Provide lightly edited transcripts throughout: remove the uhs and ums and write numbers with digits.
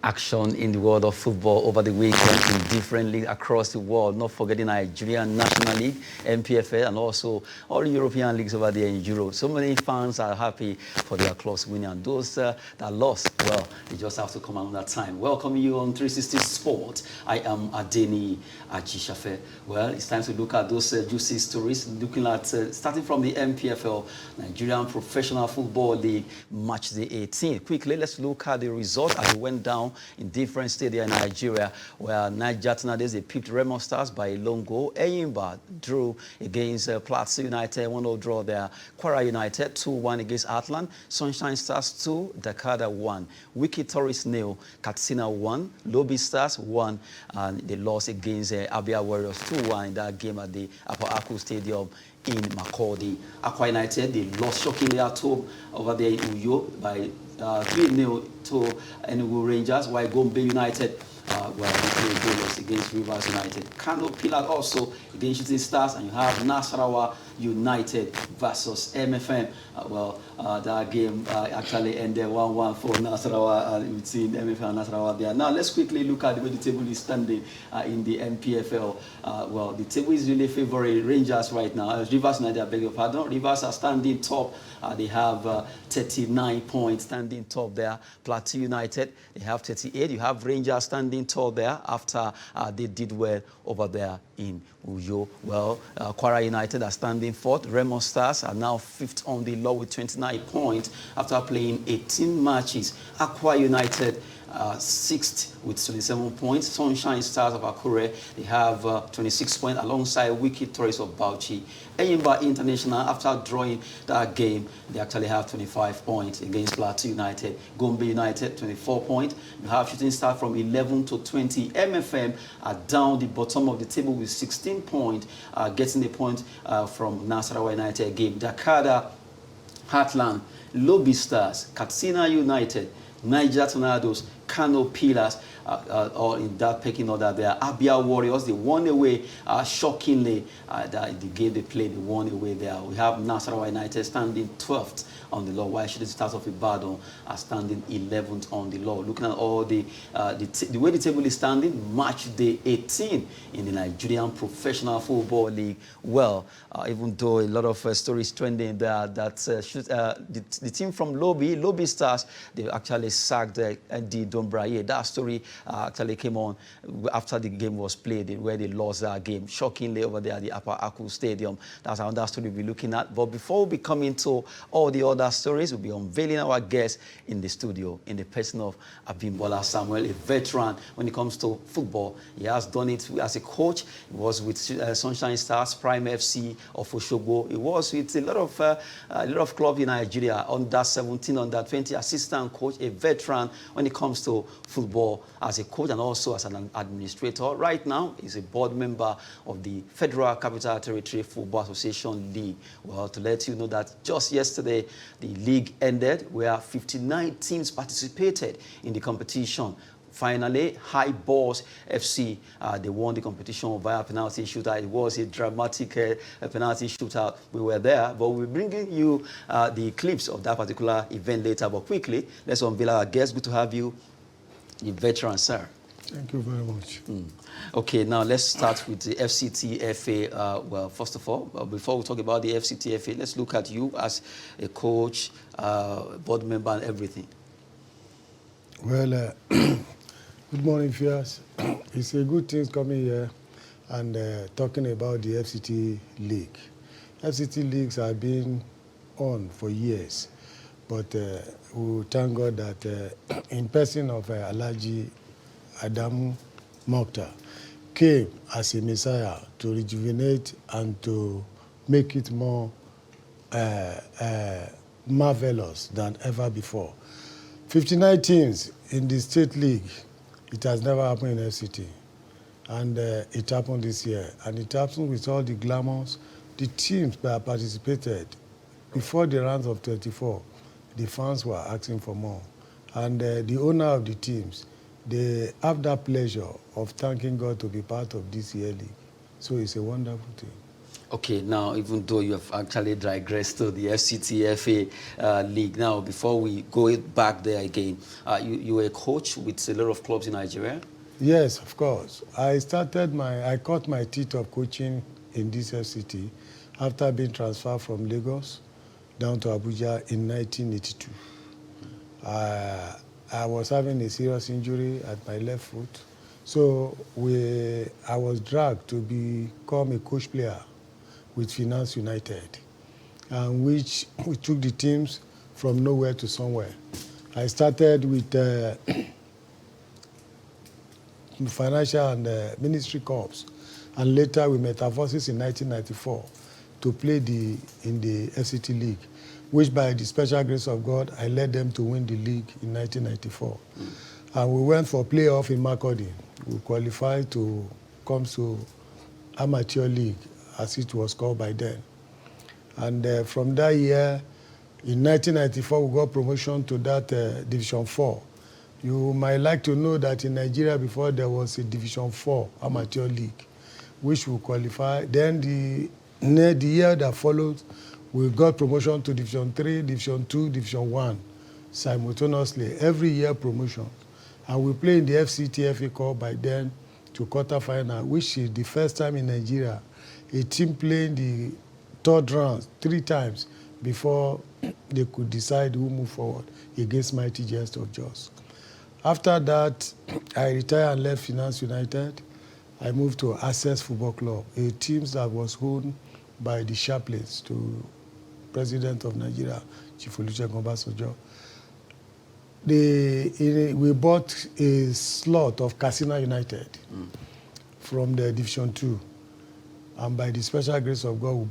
Action in the world of football over the weekend in different leagues across the world. Not forgetting Nigerian National League, NPFL, and also all European leagues over there in Europe. So many fans are happy for their clubs winning, and those that lost, well, they just have to come another time. Welcoming you on 360 Sport. I am Adeni Ajishafe. Well, it's time to look at those juicy stories, looking at starting from the NPFL, Nigerian Professional Football League, Matchday 18. Quickly, let's look at the result as it went down in different stadia in Nigeria, where Niger Tornadoes, they picked Remo Stars by a lone goal. Eyimba drew against Plateau United, 1-0 draw there. Kwara United, 2-1 against Atlant. Sunshine Stars 2, Dakada 1. Wiki Tourist 0, Katsina 1. Lobby Stars 1, and they lost against Abia Warriors 2-1 in that game at the Upper Aku Stadium in Makurdi. Akwa United, they lost shockingly at home over there in Uyo by 3-0 to Enugu Rangers, while Gombe United they played goalless against Rivers United. Kano Pillar also against Shooting Stars, and you have Nasarawa United versus MFM. That game actually ended 1-1 for Nasarawa between MFM and Nasarawa there. Now let's quickly look at the way the table is standing in the NPFL. The table is really favoring Rangers right now. Rivers United, I beg your pardon. Rivers are standing top. They have 39 points standing top there. Plateau United, they have 38. You have Rangers standing tall there after they did well over there in Uyo. Kwara United are standing fourth. Remo Stars are now fifth on the law with 29 points after playing 18 matches. Akwa United sixth with 27 points. Sunshine Stars of Akure, they have 26 points alongside Wicked Tourists of Bauchi. Eyimba International, after drawing that game, they actually have 25 points against Plateau United. Gombe United, 24 points. You have Shooting Star from 11 to 20. MFM are down the bottom of the table with 16 points, getting the point from Nasarawa United game. Dakada, Heartland, Lobby Stars, Katsina United, Niger Tornadoes, Kano Pillars, all in that pecking order there. Abia Warriors, they won away shockingly. The game they played, they won away there. We have Nasarawa United standing 12th on the law, while Shooting Stars of Ibadan are standing 11th on the law. Looking at all the way the table is standing, match day 18 in the Nigerian Professional Football League. Even though a lot of stories trending there, that the team from Lobby Stars, they actually sacked Andy Dombraye. That story actually came on after the game was played, where they lost that game shockingly over there at the Upper Aku Stadium. That's another story we'll be looking at. But before we come into all the other stories, we'll be unveiling our guests in the studio in the person of Abimbola Samuel, a veteran when it comes to football. He has done it as a coach. He was with Sunshine Stars, Prime FC of Oshogbo. He was with a lot of clubs in Nigeria, under 17, under 20, assistant coach, a veteran when it comes to football as a coach and also as an administrator. Right now, he's a board member of the Federal Capital Territory Football Association League. To let you know that just yesterday, the league ended where 59 teams participated in the competition. Finally, High Balls FC, they won the competition via penalty shootout. It was a dramatic penalty shootout. We were there, but we're bringing you the clips of that particular event later. But quickly, let's unveil our guests. Good to have you, the veteran, sir. Thank you very much. Okay, now let's start with the FCT FA. First of all, before we talk about the FCT FA, let's look at you as a coach, board member, and everything. Well, good morning, viewers. It's a good thing coming here and talking about the FCT League. FCT Leagues have been on for years, but we thank God that in person of Alhaji Adamu Mokhtar came as a messiah to rejuvenate and to make it more marvelous than ever before. 59 teams in the state league. It has never happened in FCT. And it happened this year. And it happened with all the glamours. The teams that participated, before the rounds of 24, the fans were asking for more. And the owner of the teams, they have that pleasure of thanking God to be part of this year league. So it's a wonderful thing. Okay, now even though you have actually digressed to the FCT League, now before we go back there again, you were a coach with a lot of clubs in Nigeria? Yes, of course. I cut my teeth of coaching in this FCT after being transferred from Lagos down to Abuja in 1982. I was having a serious injury at my left foot, so I was dragged to become a coach player with Finance United, and which we took the teams from nowhere to somewhere. I started with financial and ministry corps, and later we metamorphosed in 1994 to play in the FCT League, which by the special grace of God, I led them to win the league in 1994. And we went for playoff in Makurdi. We qualified to come to amateur league, as it was called by then. And from that year, in 1994, we got promotion to that Division 4. You might like to know that in Nigeria before there was a Division 4 amateur league, which we qualified. Then the year that followed, we got promotion to Division 3, Division 2, Division 1, simultaneously, every year promotion. And we played in the FCT FA Cup by then to quarterfinal, which is the first time in Nigeria a team playing the third round 3 times before they could decide who moved forward against Mighty Giants of Jos. After that, I retired and left Finance United. I moved to Access Football Club, a team that was owned by the chaplains to President of Nigeria, Chief Olusegun Obasanjo. We bought a slot of Katsina United from the Division 2. And by the special grace of God, we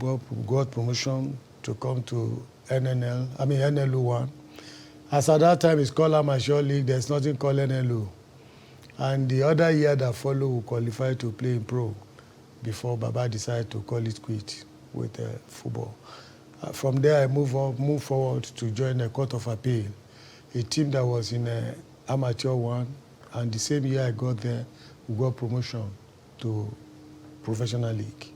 got promotion to come to NLU 1. As at that time, it's called Amateur League. There's nothing called NLU. And the other year that followed, we qualified to play in pro before Baba decided to call it quit with football. From there, I moved forward to join the Court of Appeal, a team that was in Amateur 1. And the same year I got there, we got promotion to Professional League.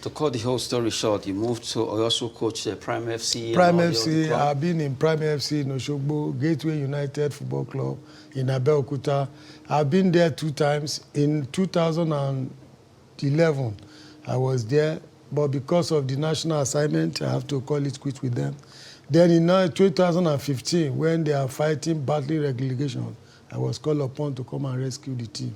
To cut the whole story short, you moved to, or you also coached Prime FC? Prime FC, I've been in Prime FC in Oshogbo, Gateway United Football Club in Abeokuta. I've been there 2 times. In 2011, I was there, but because of the national assignment, I have to call it quit with them. Then in 2015, when they are battling relegation, I was called upon to come and rescue the team,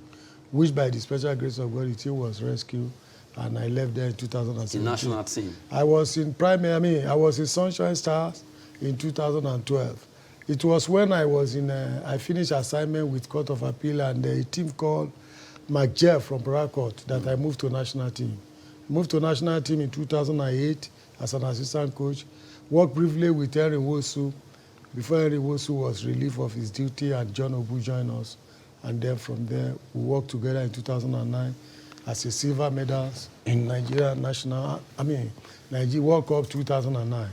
which by the special grace of God, the team was rescued. And I left there in 2017. The national team? I was in I was in Sunshine Stars in 2012. It was when I was I finished assignment with Court of Appeal and a team called McJeff from Paracourt that I moved to national team. Moved to national team in 2008 as an assistant coach. Worked briefly with Henry Wosu before Henry Wosu was relieved of his duty and John Obu joined us. And then from there, we worked together in 2009 as a silver medals in Nigeria Nigeria World Cup 2009.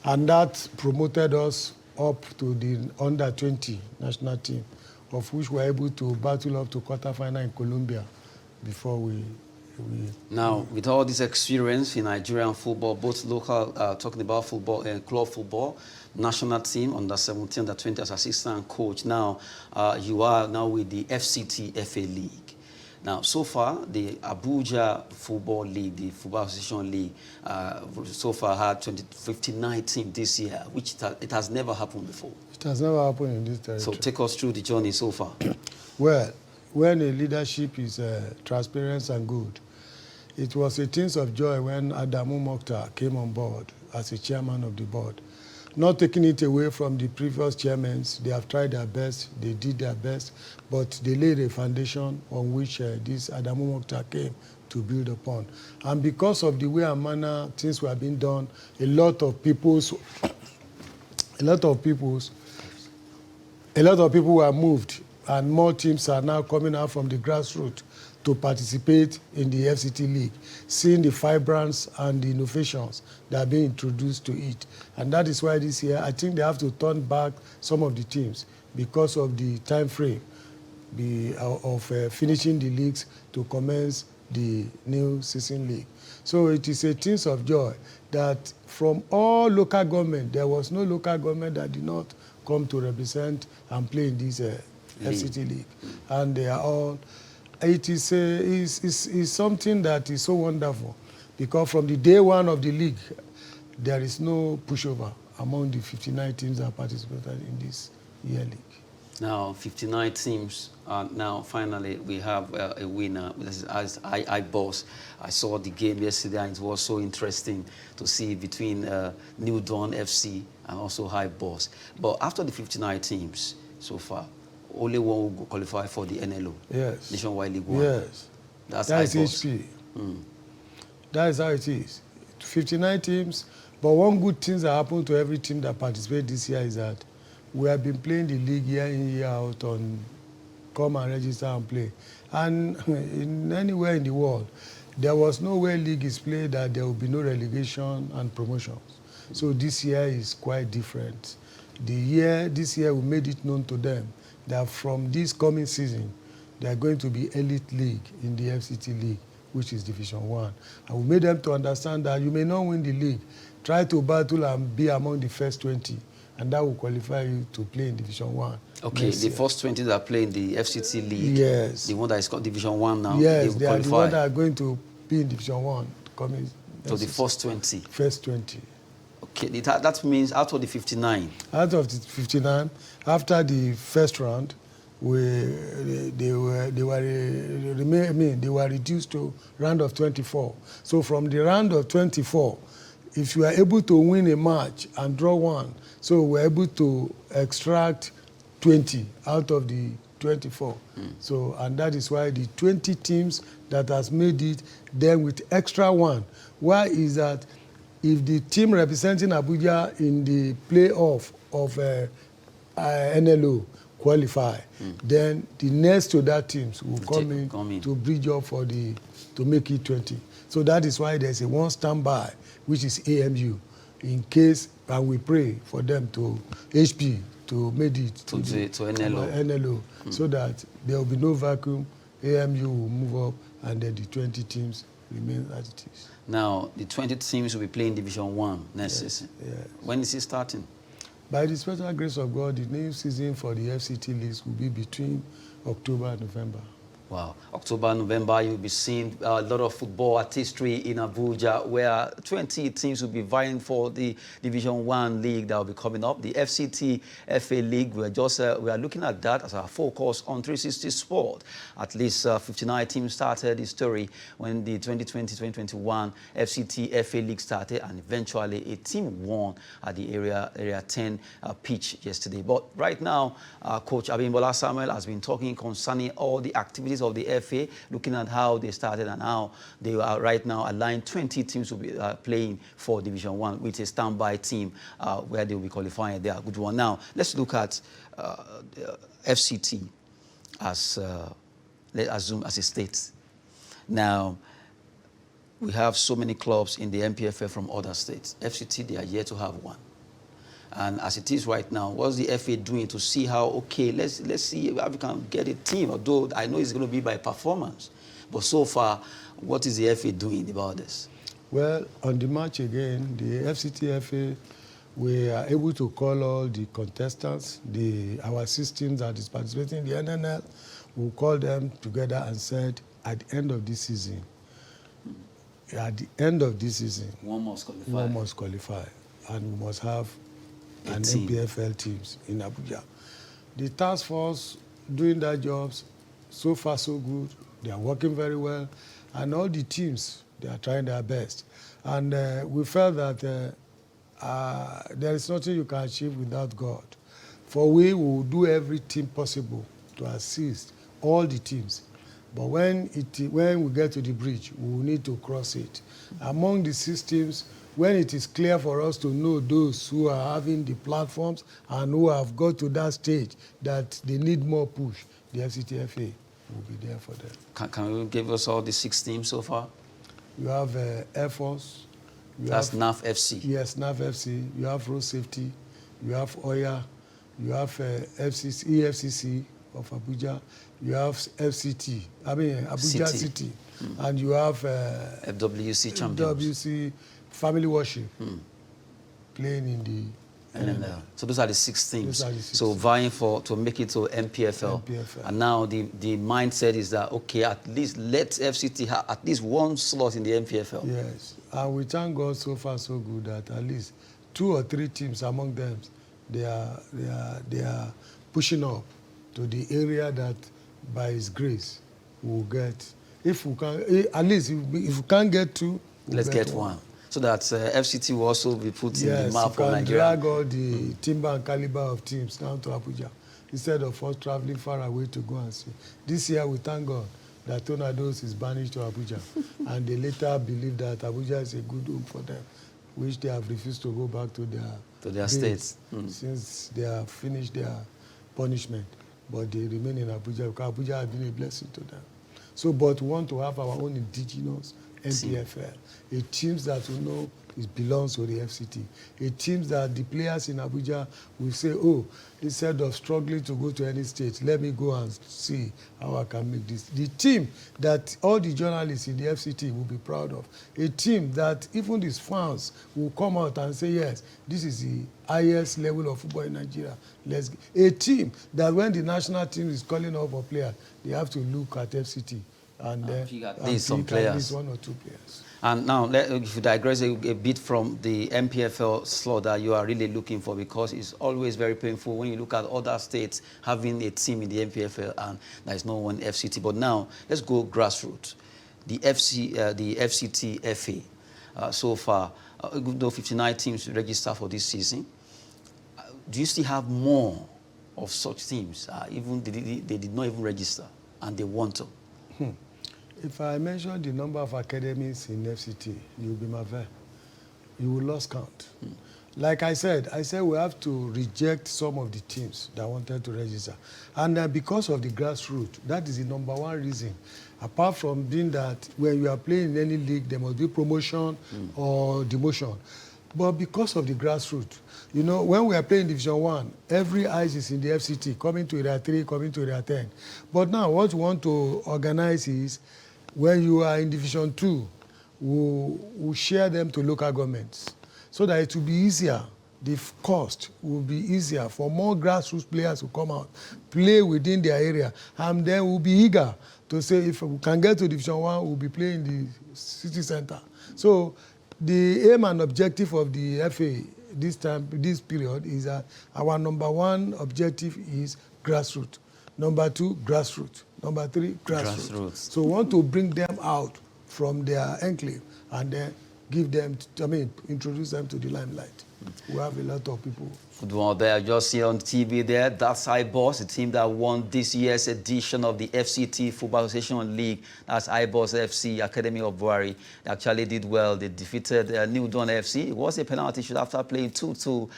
And that promoted us up to the under-20 national team, of which we were able to battle up to quarterfinal in Colombia before we Now, with all this experience in Nigerian football, both local, talking about football and club football, national team, under 17, under 20 as assistant coach, now you are now with the FCT FA League. Now, so far, the Abuja Football League, the Football Association League, so far had 59 teams this year, which it has never happened before. It has never happened in this territory. So take us through the journey so far. Well, when a leadership is transparent and good, it was a thing of joy when Adamu Mokhtar came on board as a chairman of the board. Not taking it away from the previous chairmen, they have tried their best, they did their best, but they laid a foundation on which this Adamu Mokhtar came to build upon. And because of the way and manner things were being done, a lot of people were moved, and more teams are now coming out from the grassroots to participate in the FCT League, seeing the vibrance and the innovations that are being introduced to it. And that is why this year, I think they have to turn back some of the teams because of the time frame of finishing the leagues to commence the new season league. So it is a thing of joy that from all local government, there was no local government that did not come to represent and play in this FCT league. And they are all, it is something that is so wonderful, because from the day one of the league, there is no pushover among the 59 teams that participated in this year league. Now, 59 teams. Now, finally, we have a winner. This is as I Boss. I saw the game yesterday, and it was so interesting to see between New Dawn FC and also High Boss. But after the 59 teams so far, only one will qualify for the NLO. Yes. Nationwide League One. Yes. That's HP. That is how it is. 59 teams. But one good thing that happened to every team that participated this year is that we have been playing the league year in, year out on come and register and play. And in anywhere in the world, there was no way league is played that there will be no relegation and promotions. So this year is quite different. This year we made it known to them that from this coming season, they are going to be elite league in the FCT league, which is Division 1. And we made them to understand that you may not win the league. Try to battle and be among the first 20. And that will qualify you to play in Division 1. Okay, the first 20 that play in the FCT league, yes, the one that is called Division 1 now, yes, they are the one that are going to be in Division 1. Coming so the first 20? First 20. Okay, that means out of the 59? Out of the 59, after the first round, they were reduced to round of 24. So from the round of 24, if you are able to win a match and draw one, so we're able to extract 20 out of the 24. So, and that is why the 20 teams that has made it, then with extra one. Why is that? If the team representing Abuja in the playoff of NLO qualify, then the next to that teams will come in to bridge up for to make it 20. So that is why there's a one standby, which is AMU, in case, and we pray for them to HP to make it to NLO, so that there will be no vacuum. AMU will move up, and then the 20 teams remain as it is. Now, the 20 teams will be playing Division 1 next season. Yes. When is it starting? By the special grace of God, the new season for the FCT leagues will be between October and November. Wow. October, November, you'll be seeing a lot of football artistry in Abuja, where 20 teams will be vying for the Division 1 league that will be coming up. The FCT FA League, we are looking at that as our focus on 360 Sport. At least 59 teams started the story when the 2020-2021 FCT FA League started, and eventually a team won at the Area 10 pitch yesterday. But right now, Coach Abimbola Samuel has been talking concerning all the activities of the FA, looking at how they started and how they are right now aligned. 20 teams will be playing for Division 1 with a standby team where they will be qualifying. They are a good one. Now, let's look at FCT as, let's assume, as a state. Now, we have so many clubs in the NPFL from other states. FCT, they are yet to have one. And as it is right now, what's the FA doing to see how, okay, let's see if we can get a team, although I know it's going to be by performance. But so far, what is the FA doing about this? Well, on the match again, the FCT FA, we are able to call all the contestants, our systems that is participating in the NNL, we'll call them together and said, at the end of this season, one must qualify, and we must have and NPFL teams in Abuja. The task force doing their jobs, so far so good. They are working very well. And all the teams, they are trying their best. And we felt that there is nothing you can achieve without God. For we will do everything possible to assist all the teams. But when we get to the bridge, we will need to cross it. Among the systems, when it is clear for us to know those who are having the platforms and who have got to that stage that they need more push, the FCTFA will be there for them. Can you give us all the 6 teams so far? You have Air Force. That's NAF FC. Yes, NAF FC. You have Road Safety. You have OYA. You have EFCC, of Abuja, you have FCT, I mean Abuja City, and you have FWC champions. FWC Family Worship playing in the NML. So those are the 6 teams. Those are the 6 so teams. vying to make it to NPFL. And now the mindset is that, okay, at least let FCT have at least 1 slot in the NPFL. Yes, and we thank God so far so good that at least 2 or 3 teams among them, they are pushing up to the area that by His grace we will get. If we can, at least if we can't get 2, let's get 1. So that FCT will also be put in the map for Nigeria. Yes, you can drag all the timber and caliber of teams down to Abuja instead of us traveling far away to go and see. This year we thank God that Tornadoes is banished to Abuja, and they later believe that Abuja is a good home for them, which they have refused to go back to their states since they have finished their punishment. But they remain in Abuja because Abuja has been a blessing to them. So, but we want to have our own indigenous NPFL, a team that we know it belongs to the FCT, a team that the players in Abuja will say, oh, instead of struggling to go to any state, let me go and see how I can make this. The team that all the journalists in the FCT will be proud of, a team that even these fans will come out and say, yes, this is the highest level of football in Nigeria. A team that when the national team is calling out for players, they have to look at FCT and pick at least 1 or 2 players. And now, if you digress a bit from the NPFL slot that you are really looking for, because it's always very painful when you look at other states having a team in the NPFL and there is no one FCT. But now, let's go grassroots. The FCT FA, so far, even though 59 teams register for this season, do you still have more of such teams? Even they did not even register and they want to. If I mention the number of academies in FCT, you'll be marveled. You will lose count. Like I said we have to reject some of the teams that wanted to register. And because of the grassroots, that is the number 1 reason. Apart from being that when you are playing in any league, there must be promotion or demotion. But because of the grassroots, you know, when we are playing Division 1, every eyes is in the FCT, coming to Area 3, coming to Area 10. But now what we want to organize is, when you are in Division 2, we'll share them to local governments so that it will be easier. The cost will be easier for more grassroots players to come out, play within their area, and then we'll be eager to say if we can get to Division 1, we'll be playing in the city center. So the aim and objective of the FA this period is that our number 1 objective is grassroots. Number 2, grassroots. Number 3, grassroots. So we want to bring them out from their enclave and then give them, introduce them to the limelight. We have a lot of people. Football there, just see on TV there, that's iBoss, the team that won this year's edition of the FCT Football Association League. That's iBoss FC, Academy of Buhari. They actually did well. They defeated New Dawn FC. It was a penalty shoot after playing 2-2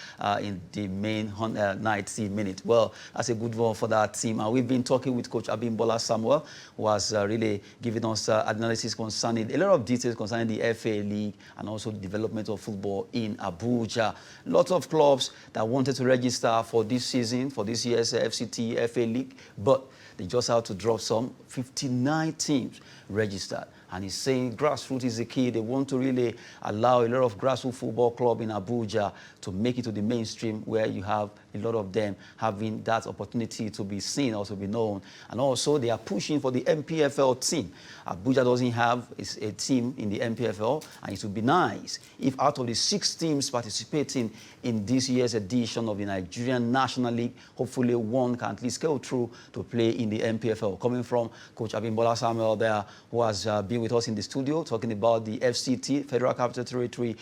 in the main 90 minute. Well, that's a good one for that team. And we've been talking with Coach Abimbola Samuel, who has really given us analysis concerning, a lot of details concerning the FA League and also the development of football in Abuja. Lots of clubs that wanted to register for this season, for this year's FCT FA League, but they just had to drop some. 59 teams registered. And he's saying grassroots is the key. They want to really allow a lot of grassroots football clubs in Abuja to make it to the mainstream, where you have a lot of them having that opportunity to be seen or to be known. And also they are pushing for the NPFL team. Abuja doesn't have a team in the NPFL, and it would be nice if out of the 6 teams participating in this year's edition of the Nigerian National League, hopefully one can at least go through to play in the NPFL. Coming from Coach Abimbola Samuel there, who has been with us in the studio talking about the FCT, Federal Capital Territory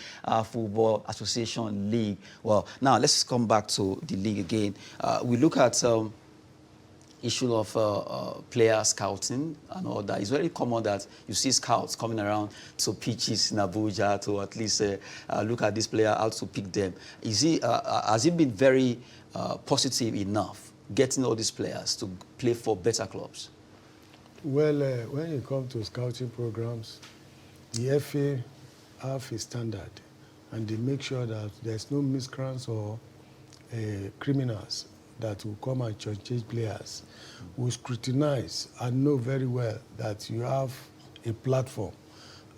Football Association League. Well, now let's come back to the league again. We look at issue of player scouting and all that. It's very common that you see scouts coming around to pitches in Abuja to at least look at this player, how to pick them. Has it been very positive enough getting all these players to play for better clubs? Well, when it comes to scouting programs, the FA have a standard, and they make sure that there's no miscreants or criminals that will come and change players will scrutinize and know very well that you have a platform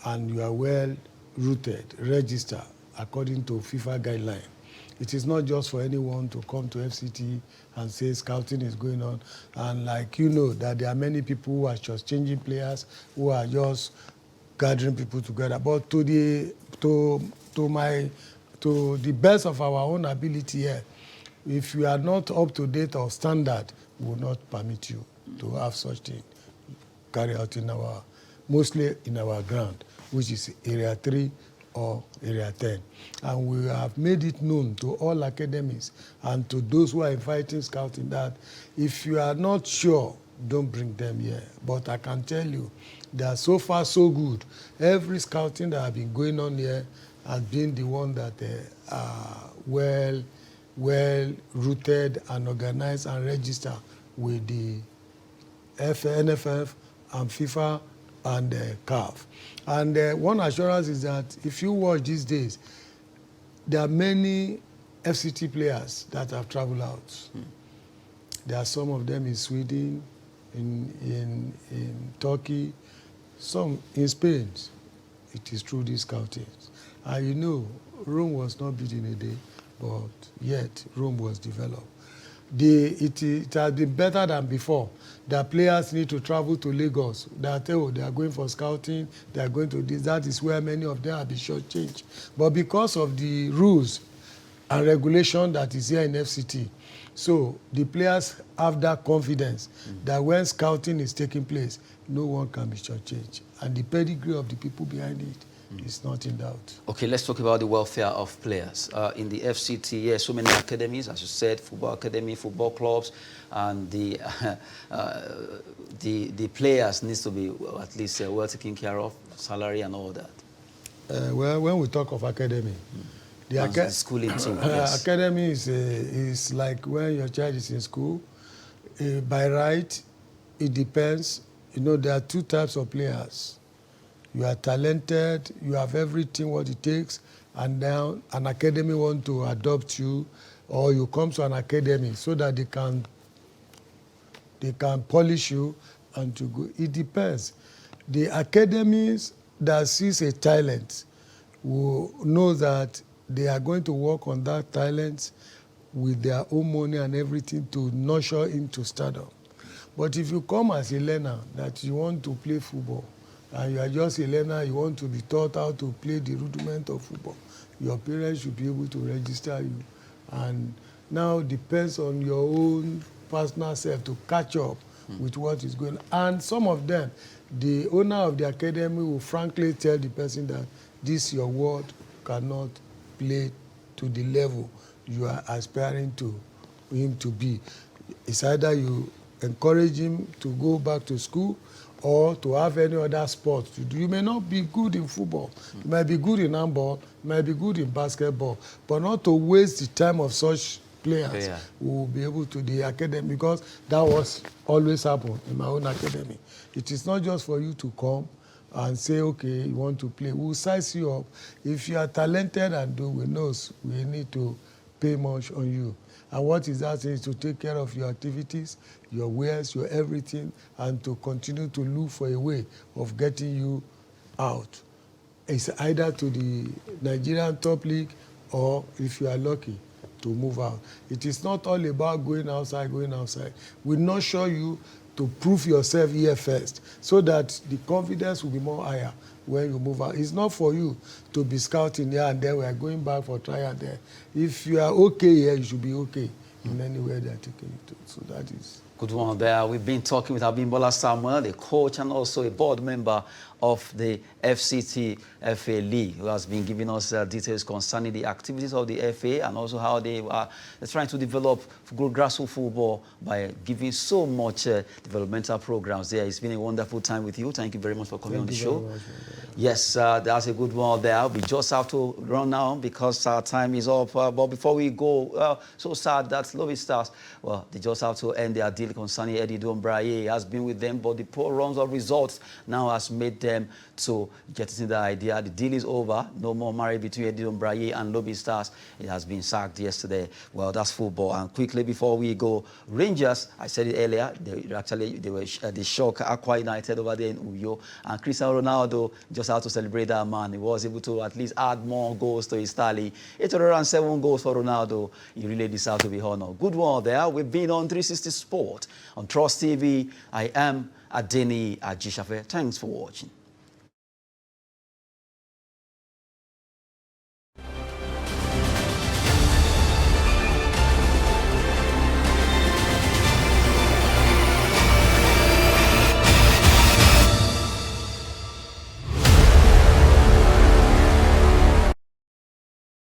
and you are well rooted, registered according to FIFA guideline. It is not just for anyone to come to FCT and say scouting is going on. And like you know, that there are many people who are just changing players, who are just gathering people together. But to the best of our own ability here, if you are not up to date or standard, we will not permit you to have such thing carry out in our, mostly in our ground, which is Area 3 or Area 10. And we have made it known to all academies and to those who are inviting scouting that if you are not sure, don't bring them here. But I can tell you, they are so far so good. Every scouting that have been going on here has been the one that are well rooted and organized and registered with the NFF and FIFA and CAF. And one assurance is that if you watch these days, there are many FCT players that have traveled out. There are some of them in Sweden, in Turkey, some in Spain. It is through these scoutings. And you know, Rome was not built in a day, but yet Rome was developed. It has been better than before. The players need to travel to Lagos. They are going for scouting, they are going to this. That is where many of them have been shortchanged. But because of the rules and regulation that is here in FCT, so the players have that confidence that when scouting is taking place, no one can be shortchanged. And the pedigree of the people behind it is not in doubt. Okay, let's talk about the welfare of players. In the FCT, yes, so many academies, as you said, football academy, football clubs, and the players needs to be at least well taken care of, salary and all that. Well, when we talk of academy, the schooling too. Yes. Academy is like when your child is in school. By right, it depends. You know, there are two types of players. You are talented, you have everything what it takes, and now an academy want to adopt you, or you come to an academy so that they can polish you and to go. It depends. The academies that sees a talent will know that they are going to work on that talent with their own money and everything to nurture him to stardom. But if you come as a learner that you want to play football, and you are just a learner, you want to be taught how to play the rudiment of football, your parents should be able to register you. And now it depends on your own personal self to catch up with what is going on. And some of them, the owner of the academy will frankly tell the person that this your ward cannot play to the level you are aspiring to him to be. It's either you encourage him to go back to school or to have any other sport to do. You may not be good in football. You might be good in handball, you might be good in basketball, but not to waste the time of such players who will be able to the academy, because that was always happened in my own academy. It is not just for you to come and say, okay, you want to play. We'll size you up. If you are talented and we know we need to pay much on you. And what is that? Is to take care of your activities, your wares, your everything, and to continue to look for a way of getting you out. It's either to the Nigerian top league or, if you are lucky, to move out. It is not all about going outside. We nurture you to prove yourself here first so that the confidence will be more higher when you move out. It's not for you to be scouting here and there. We are going back for trial there. If you are okay here, you should be okay in anywhere they are taking you to. So that is... Good one there. We've been talking with Abimbola Samuel, the coach and also a board member of the FCT FA League, who has been giving us details concerning the activities of the FA and also how they are trying to develop grassroots football by giving so much developmental programs there. It's been a wonderful time with you. Thank you very much for coming on the show. Yes, that's a good one there. We just have to run now because our time is up. But before we go, so sad that Lobby Stars, well, they just have to end their deal concerning Eddie Dombraye. He has been with them, but the poor runs of results now has made them to get into the idea. The deal is over. No more marriage between Eddie Dombraye and Lobby Stars. It has been sacked yesterday. Well, that's football. And quickly before we go, Rangers, I said it earlier, they shocked Aqua United over there in Uyo. And Cristiano Ronaldo just had to celebrate that man. He was able to at least add more goals to his tally. 807 goals for Ronaldo. He really deserves to be honored. Good one there. We've been on 360 Sport on Trust TV. I am Adeni Ajishafe. Thanks for watching.